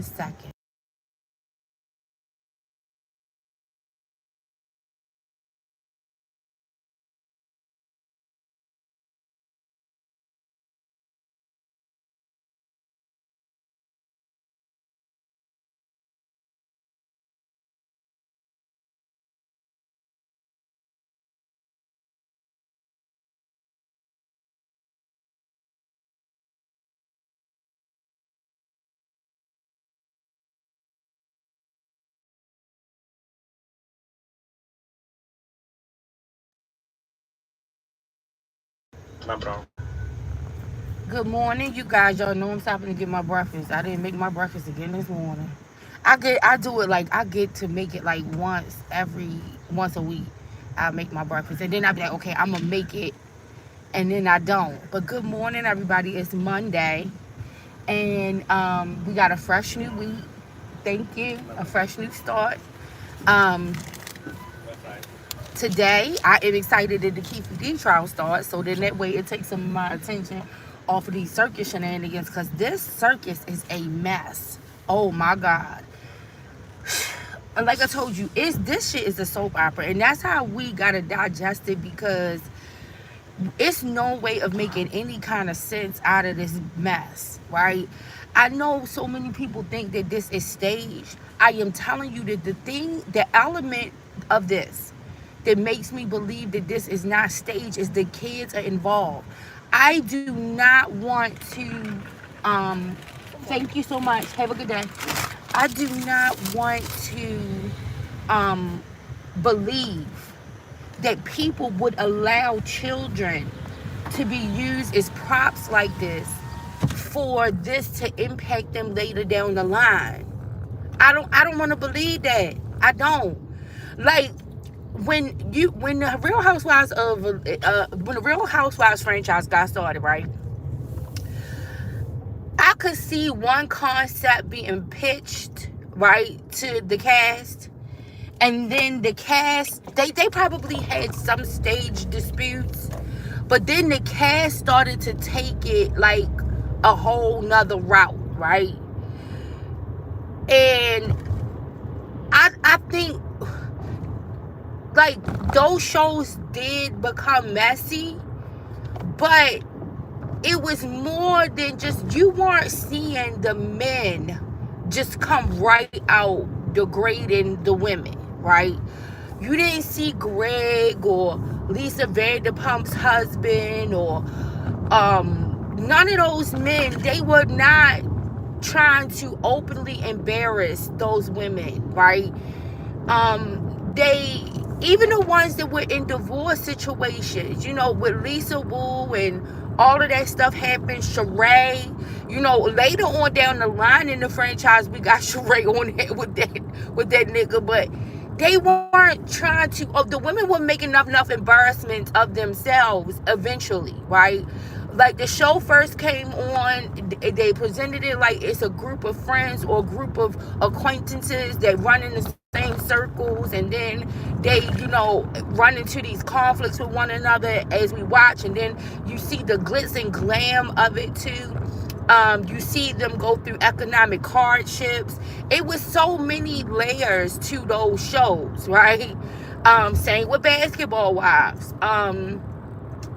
second. My bro. Good morning, you guys. Y'all know I'm stopping to get my breakfast. I didn't make my breakfast again this morning. I do it like I get to make it like once a week. I make my breakfast and then I be like, okay, I'm gonna make it, and then I don't. But good morning, everybody. It's Monday, and we got a fresh new week. Thank you, a fresh new start. Um, Today, I am excited that the Keefe D trial starts, so then that way it takes some of my attention off of these circus shenanigans, because this circus is a mess. Oh my God. And like I told you, this shit is a soap opera, and that's how we gotta digest it, because it's no way of making any kind of sense out of this mess, right? I know so many people think that this is staged. I am telling you that the element of this that makes me believe that this is not staged is the kids are involved. I do not want to, um, thank you so much. Have a good day. I do not want to, um, believe that people would allow children to be used as props like this for this to impact them later down the line. I don't want to believe that. I don't. Like, when the Real Housewives of when the Real Housewives franchise got started, right? I could see one concept being pitched, right, to the cast, and then the cast, they probably had some stage disputes, but then the cast started to take it like a whole nother route, right? And I think like those shows did become messy, but it was more than just, you weren't seeing the men just come right out degrading the women, right? You didn't see Greg or Lisa Vanderpump's husband or none of those men. They were not trying to openly embarrass those women, right? They, even the ones that were in divorce situations, with Lisa Wu and all of that stuff happened. Sheree, later on down the line in the franchise, we got Sheree on it with that nigga, but they weren't trying to. Oh, the women were making enough embarrassment of themselves eventually, right? Like the show first came on, they presented it like it's a group of friends or a group of acquaintances that run in the same circles, and then they run into these conflicts with one another as we watch, and then you see the glitz and glam of it too. You see them go through economic hardships. It was so many layers to those shows, right? Same with Basketball Wives.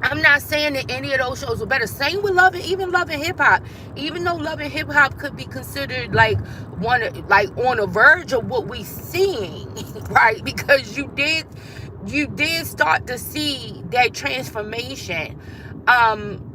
I'm not saying that any of those shows were better. Same with even Love and Hip Hop. Even though Love and Hip Hop could be considered like like on the verge of what we seeing, right? Because you did start to see that transformation. Um,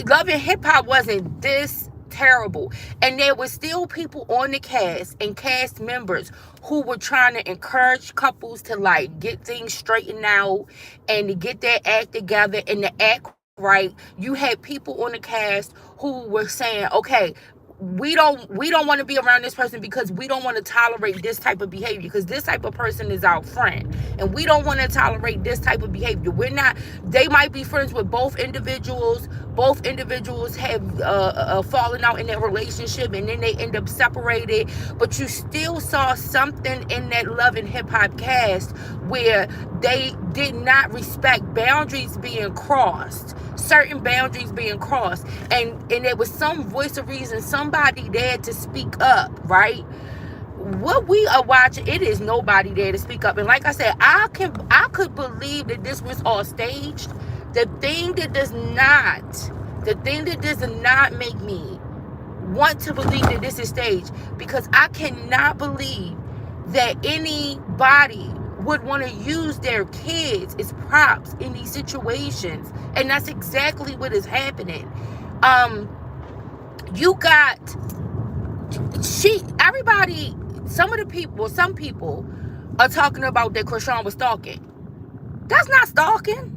Love and Hip Hop wasn't this terrible, and there were still people on the cast and cast members who were trying to encourage couples to like get things straightened out and to get their act together and to act right. You had people on the cast who were saying, okay, we don't want to be around this person because we don't want to tolerate this type of behavior, because this type of person is our friend, and we don't want to tolerate this type of behavior. We're not They might be friends with both individuals have fallen out in their relationship, and then they end up separated, but you still saw something in that Love and Hip Hop cast where they did not respect boundaries being crossed. certain boundaries being crossed, and there was some voice of reason, somebody there to speak up, right? What we are watching, it is nobody there to speak up. And like I said, I could believe that this was all staged. The thing that does not make me want to believe that this is staged, because I cannot believe that anybody would want to use their kids as props in these situations. And that's exactly what is happening. Everybody, some people are talking about that Chrisean was stalking. That's not stalking.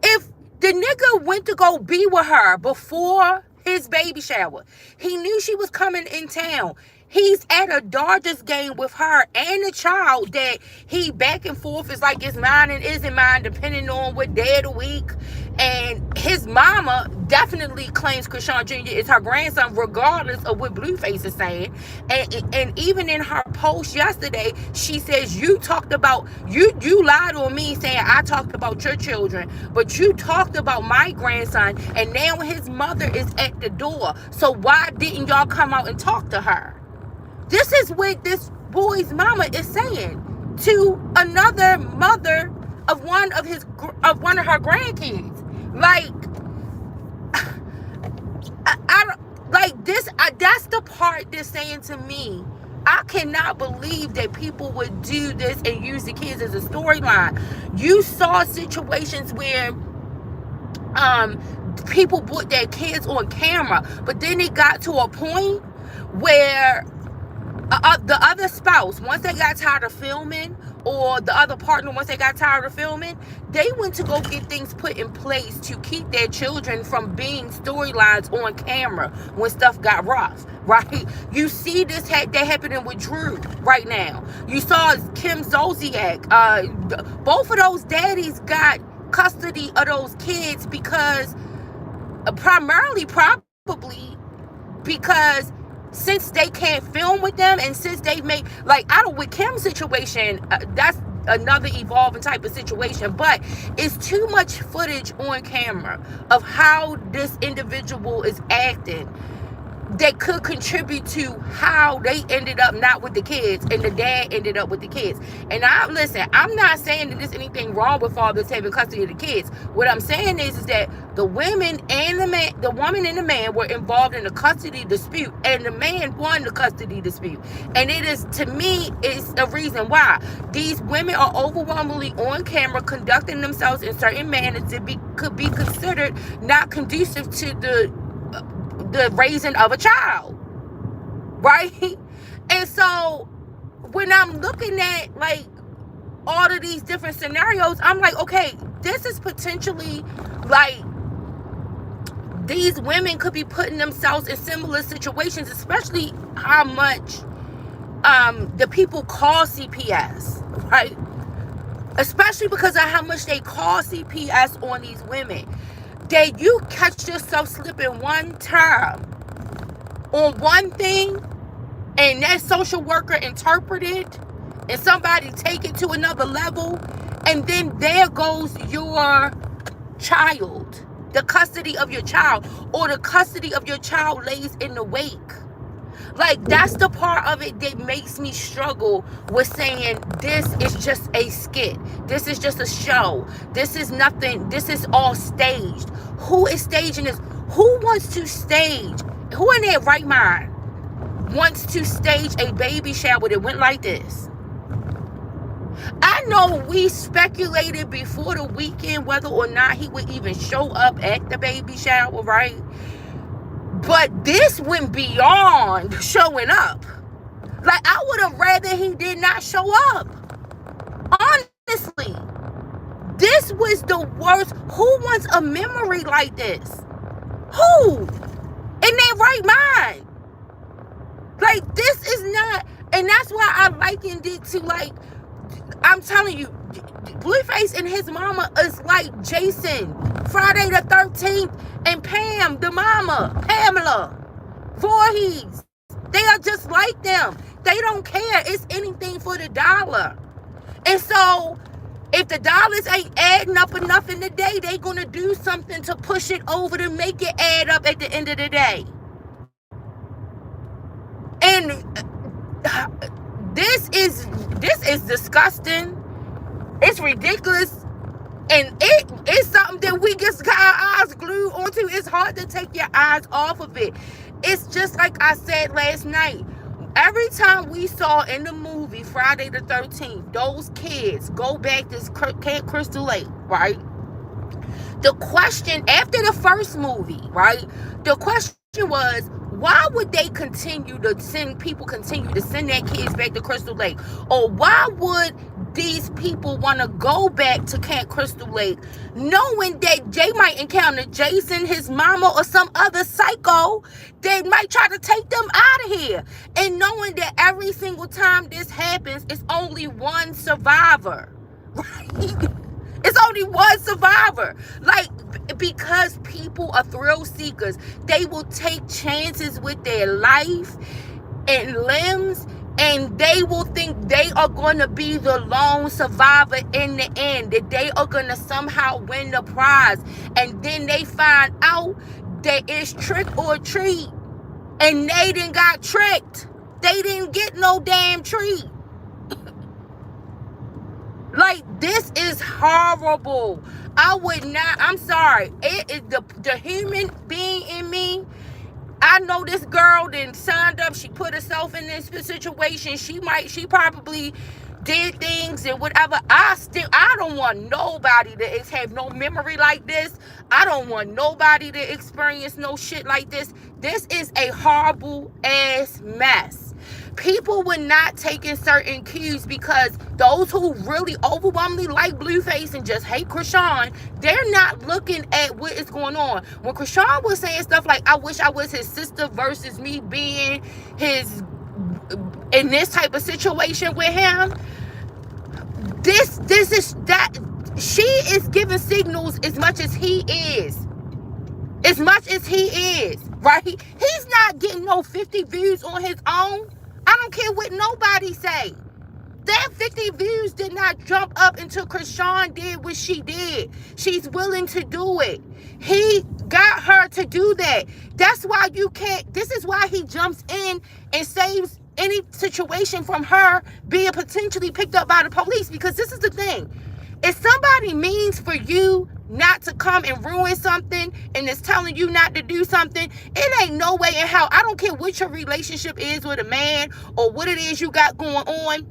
If the nigga went to go be with her before his baby shower, he knew she was coming in town. He's at a Dodgers game with her and the child that he back and forth is like it's mine and isn't mine, depending on what day of the week. And his mama definitely claims Chrisean Jr. is her grandson, regardless of what Blueface is saying. And even in her post yesterday, she says, you talked about, you lied on me saying I talked about your children, but you talked about my grandson, and now his mother is at the door. So why didn't y'all come out and talk to her? This is what this boy's mama is saying to another mother of one of her grandkids. Like, I don't like this. That's the part that's saying to me, I cannot believe that people would do this and use the kids as a storyline. You saw situations where people put their kids on camera, but then it got to a point where the other spouse, once they got tired of filming, or the other partner, once they got tired of filming, they went to go get things put in place to keep their children from being storylines on camera when stuff got rough, right? You see this that happening with Drew right now. You saw Kim Zolciak. Both of those daddies got custody of those kids because, probably because since they can't film with them, and since they make, like, I don't, with Kim's situation, that's another evolving type of situation, but it's too much footage on camera of how this individual is acting that could contribute to how they ended up not with the kids and the dad ended up with the kids. And I'm not saying that there's anything wrong with fathers having custody of the kids. What I'm saying is that the women and the woman and the man were involved in a custody dispute, and the man won the custody dispute. And it is, to me, it's a reason why these women are overwhelmingly on camera conducting themselves in certain manners that could be considered not conducive to the raising of a child, right? And so when I'm looking at, like, all of these different scenarios, I'm like, okay, this is potentially, like, these women could be putting themselves in similar situations, especially how much the people call CPS, right? Especially because of how much they call CPS on these women. That you catch yourself slipping one time on one thing, and that social worker interpret it, and somebody take it to another level, and then there goes your child. The custody of your child, or the custody of your child lays in the wake. Like, that's the part of it that makes me struggle with saying this is just a skit. This is just a show. This is nothing. This is all staged. Who is staging this? Who wants to stage? Who in their right mind wants to stage a baby shower that went like this? I know we speculated before the weekend whether or not he would even show up at the baby shower, right? But this went beyond showing up. Like, I would have rather he did not show up. Honestly. This was the worst. Who wants a memory like this? Who? In their right mind. Like, this is not. And that's why I likened it to, like, I'm telling you, Blueface and his mama is like Jason, Friday the 13th, and Pam, the mama, Pamela Voorhees. They are just like them. They don't care. It's anything for the dollar. And so If the dollars ain't adding up enough in the day, they gonna do something to push it over to make it add up at the end of the day. And this is disgusting. It's ridiculous. And it's something that we just got our eyes glued onto. It's hard to take your eyes off of it. It's just like I said last night. Every time we saw in the movie Friday the 13th, those kids go back to Camp Crystal Lake, right? The question after the first movie, right? The question was, why would they continue to send their kids back to Crystal Lake? Or why would these people want to go back to Camp Crystal Lake knowing that they might encounter Jason, his mama, or some other psycho that might try to take them out of here, and knowing that every single time this happens, it's only one survivor, right? It's only one survivor. Like, because people are thrill seekers, they will take chances with their life and limbs, and they will think they are going to be the lone survivor in the end, that they are going to somehow win the prize. And then they find out that it's trick or treat, and they didn't got tricked. They didn't get no damn treat. Like, this is horrible. I would not, I'm sorry. It is the human being in me. I know this girl then signed up. She put herself in this situation. She probably did things and whatever. I don't want nobody to have no memory like this. I don't want nobody to experience no shit like this. This is a horrible ass mess. People were not taking certain cues, because those who really overwhelmingly like Blueface and just hate Chrisean, they're not looking at what is going on. When Chrisean was saying stuff like, I wish I was his sister versus me being his, in this type of situation with him, this is that, she is giving signals as much as he is. As much as he is, right? He's not getting no 50 views on his own. I don't care what nobody say. That 50 views did not jump up until Chrisean did what she did. She's willing to do it. He got her to do that. That's why you can't, this is why he jumps in and saves any situation from her being potentially picked up by the police. Because this is the thing. If somebody means for you not to come and ruin something and is telling you not to do something, it ain't no way in hell. I don't care what your relationship is with a man or what it is you got going on.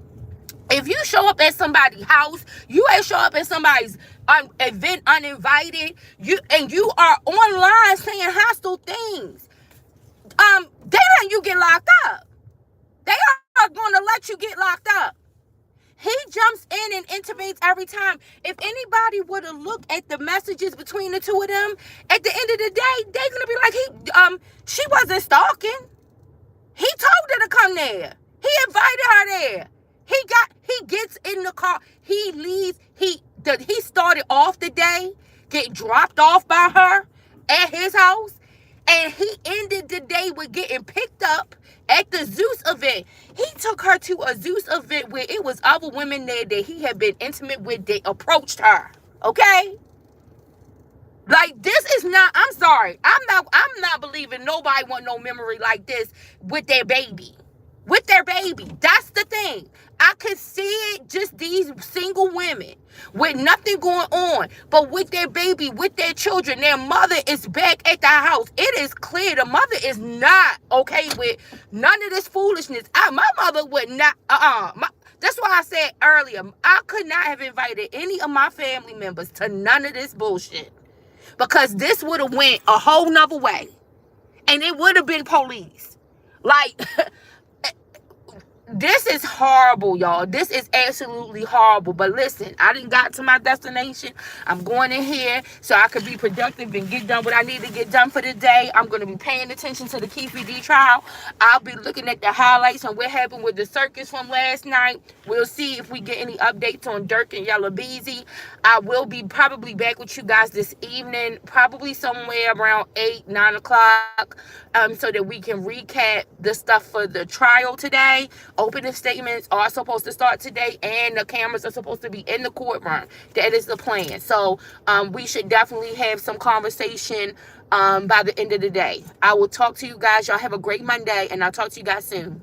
If you show up at somebody's house, you ain't show up at somebody's event uninvited, you are online saying hostile things, they let you get locked up. They are going to let you get locked up. He jumps in and intervenes every time. If anybody were to look at the messages between the two of them, at the end of the day, they're gonna be like, she wasn't stalking. He told her to come there. He invited her there. He gets in the car. He leaves. He started off the day, get dropped off by her at his house, and he ended the day with getting picked up at the Zeus event. He took her to a Zeus event where it was other women there that he had been intimate with that approached her. Okay? Like, this is not, I'm sorry. I'm not believing nobody want no memory like this with their baby. With their baby. That's the thing. I could see it, just these single women with nothing going on, but with their baby, with their children, their mother is back at the house. It is clear the mother is not okay with none of this foolishness. My mother would not, that's why I said earlier, I could not have invited any of my family members to none of this bullshit, because this would have went a whole nother way, and it would have been police. Like, this is horrible, y'all. This is absolutely horrible. But listen, I done got to my destination. I'm going in here so I could be productive and get done what I need to get done for the day. I'm going to be paying attention to the Keefe D trial. I'll be looking at the highlights on what happened with the circus from last night. We'll see if we get any updates on Dirk and Yella Beezy. I will be probably back with you guys this evening, probably somewhere around 8, 9 o'clock, so that we can recap the stuff for the trial today. Opening statements are supposed to start today, and the cameras are supposed to be in the courtroom. That is the plan. So we should definitely have some conversation by the end of the day. I will talk to you guys. Y'all have a great Monday, and I'll talk to you guys soon.